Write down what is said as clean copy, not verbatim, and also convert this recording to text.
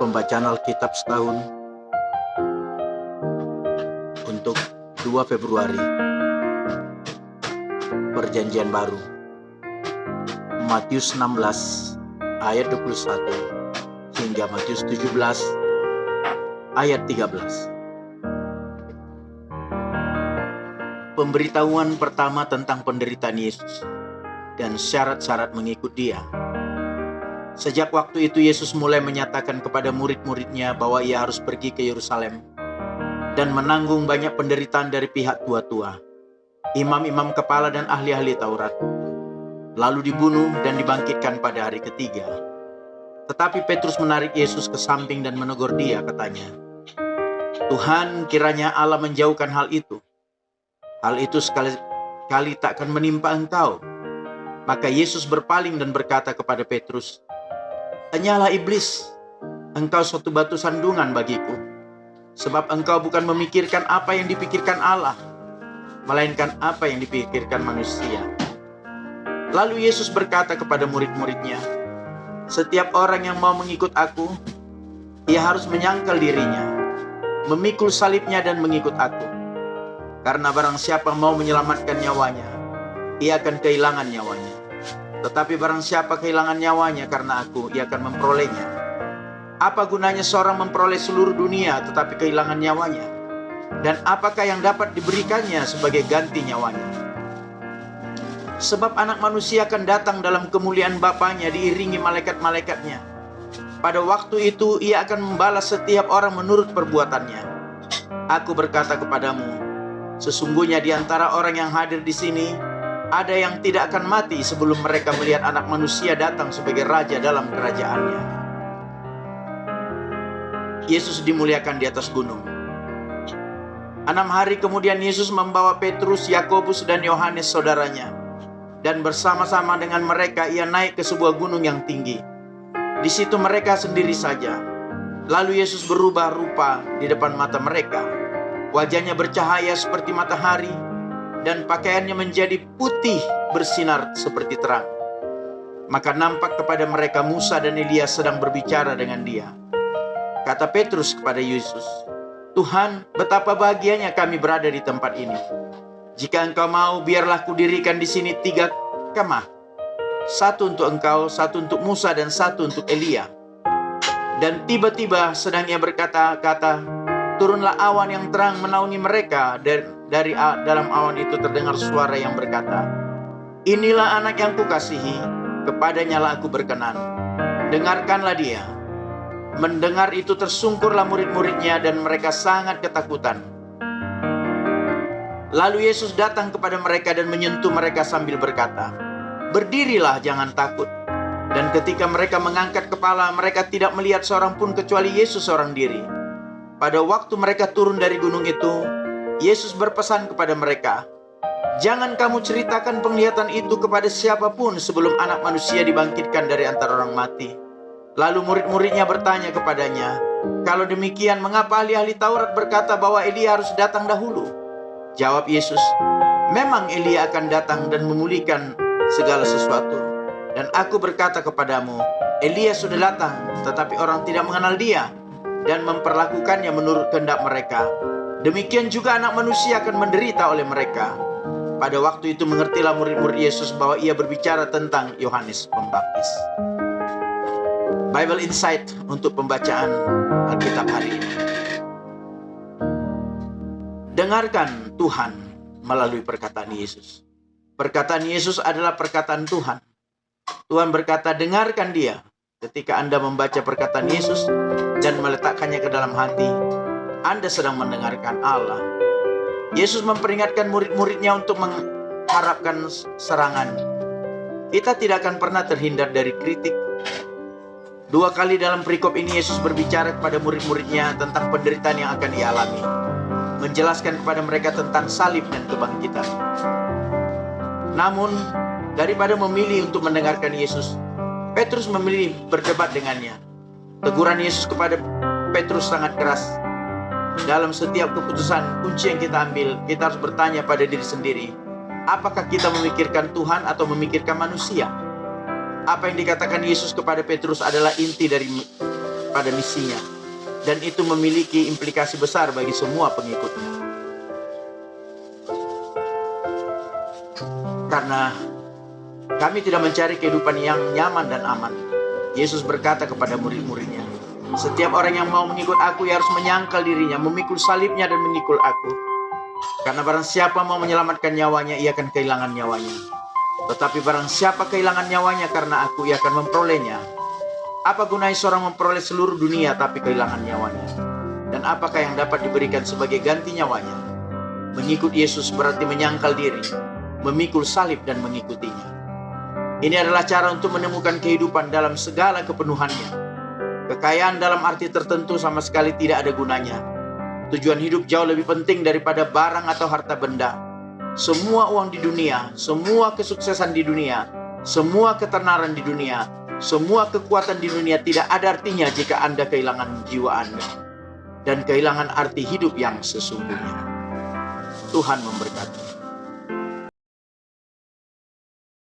Pembacaan Alkitab setahun untuk 2 Februari. Perjanjian Baru. Matius 16 ayat 21 hingga Matius 17 ayat 13. Pemberitahuan pertama tentang penderitaan Yesus dan syarat-syarat mengikut Dia. Sejak waktu itu Yesus mulai menyatakan kepada murid-muridnya bahwa Ia harus pergi ke Yerusalem dan menanggung banyak penderitaan dari pihak tua-tua, imam-imam kepala dan ahli-ahli Taurat, lalu dibunuh dan dibangkitkan pada hari ketiga. Tetapi Petrus menarik Yesus ke samping dan menegur dia, katanya, "Tuhan, kiranya Allah menjauhkan hal itu. Hal itu sekali-kali tak akan menimpa engkau." Maka Yesus berpaling dan berkata kepada Petrus, "Hanyalah iblis, engkau suatu batu sandungan bagiku, sebab engkau bukan memikirkan apa yang dipikirkan Allah, melainkan apa yang dipikirkan manusia." Lalu Yesus berkata kepada murid-muridnya, "Setiap orang yang mau mengikut aku, ia harus menyangkal dirinya, memikul salibnya dan mengikut aku. Karena barang siapa mau menyelamatkan nyawanya, ia akan kehilangan nyawanya. Tetapi barang siapa kehilangan nyawanya karena aku, ia akan memperolehnya. Apa gunanya seorang memperoleh seluruh dunia tetapi kehilangan nyawanya? Dan apakah yang dapat diberikannya sebagai ganti nyawanya? Sebab anak manusia akan datang dalam kemuliaan Bapanya diiringi malaikat-malaikatnya. Pada waktu itu ia akan membalas setiap orang menurut perbuatannya. Aku berkata kepadamu, sesungguhnya di antara orang yang hadir di sini, ada yang tidak akan mati sebelum mereka melihat Anak Manusia datang sebagai Raja dalam kerajaannya." Yesus dimuliakan di atas gunung. 6 hari kemudian Yesus membawa Petrus, Yakobus, dan Yohanes saudaranya, dan bersama-sama dengan mereka ia naik ke sebuah gunung yang tinggi. Di situ mereka sendiri saja. Lalu Yesus berubah rupa di depan mata mereka. Wajahnya bercahaya seperti matahari, dan pakaiannya menjadi putih bersinar seperti terang. Maka nampak kepada mereka Musa dan Elia sedang berbicara dengan dia. Kata Petrus kepada Yesus, "Tuhan, betapa bahagianya kami berada di tempat ini. Jika engkau mau, biarlah kudirikan di sini 3 kemah. 1 untuk engkau, 1 untuk Musa, dan 1 untuk Elia." Dan tiba-tiba sedang ia berkata-kata, turunlah awan yang terang menaungi mereka. Dari dalam awan itu terdengar suara yang berkata, "Inilah anak yang kukasihi, kepadanya lah aku berkenan. Dengarkanlah dia." Mendengar itu tersungkurlah murid-muridnya dan mereka sangat ketakutan. Lalu Yesus datang kepada mereka dan menyentuh mereka sambil berkata, "Berdirilah, jangan takut." Dan ketika mereka mengangkat kepala, mereka tidak melihat seorang pun kecuali Yesus seorang diri. Pada waktu mereka turun dari gunung itu, Yesus berpesan kepada mereka, "Jangan kamu ceritakan penglihatan itu kepada siapapun sebelum Anak Manusia dibangkitkan dari antara orang mati." Lalu murid-muridnya bertanya kepadanya, "Kalau demikian, mengapa ahli-ahli Taurat berkata bahwa Elia harus datang dahulu?" Jawab Yesus, "Memang Elia akan datang dan memulihkan segala sesuatu. Dan aku berkata kepadamu, Elia sudah datang, tetapi orang tidak mengenal dia dan memperlakukannya menurut kehendak mereka. Demikian juga Anak Manusia akan menderita oleh mereka." Pada waktu itu mengertilah murid-murid Yesus bahwa ia berbicara tentang Yohanes Pembaptis. Bible Insight untuk pembacaan Alkitab hari ini. Dengarkan Tuhan melalui perkataan Yesus. Perkataan Yesus adalah perkataan Tuhan. Tuhan berkata, dengarkan dia. Ketika Anda membaca perkataan Yesus dan meletakkannya ke dalam hati, Anda sedang mendengarkan Allah. Yesus memperingatkan murid-muridnya untuk mengharapkan serangan. Kita tidak akan pernah terhindar dari kritik. 2 kali dalam perikop ini Yesus berbicara kepada murid-muridnya tentang penderitaan yang akan ia alami, menjelaskan kepada mereka tentang salib dan kebangkitan. Namun, daripada memilih untuk mendengarkan Yesus, Petrus memilih berdebat dengannya. Teguran Yesus kepada Petrus sangat keras. Dalam setiap keputusan kunci yang kita ambil, kita harus bertanya pada diri sendiri, apakah kita memikirkan Tuhan atau memikirkan manusia? Apa yang dikatakan Yesus kepada Petrus adalah inti pada misinya. Dan itu memiliki implikasi besar bagi semua pengikutnya. Karena kami tidak mencari kehidupan yang nyaman dan aman. Yesus berkata kepada murid-muridnya, setiap orang yang mau mengikut aku, ia harus menyangkal dirinya, memikul salibnya dan mengikut aku. Karena barang siapa mau menyelamatkan nyawanya, ia akan kehilangan nyawanya. Tetapi barang siapa kehilangan nyawanya karena aku, ia akan memperolehnya. Apa gunanya seorang memperoleh seluruh dunia tapi kehilangan nyawanya? Dan apakah yang dapat diberikan sebagai ganti nyawanya? Mengikut Yesus berarti menyangkal diri, memikul salib dan mengikutinya. Ini adalah cara untuk menemukan kehidupan dalam segala kepenuhannya. Kekayaan dalam arti tertentu sama sekali tidak ada gunanya. Tujuan hidup jauh lebih penting daripada barang atau harta benda. Semua uang di dunia, semua kesuksesan di dunia, semua ketenaran di dunia, semua kekuatan di dunia tidak ada artinya jika Anda kehilangan jiwa Anda dan kehilangan arti hidup yang sesungguhnya. Tuhan memberkati.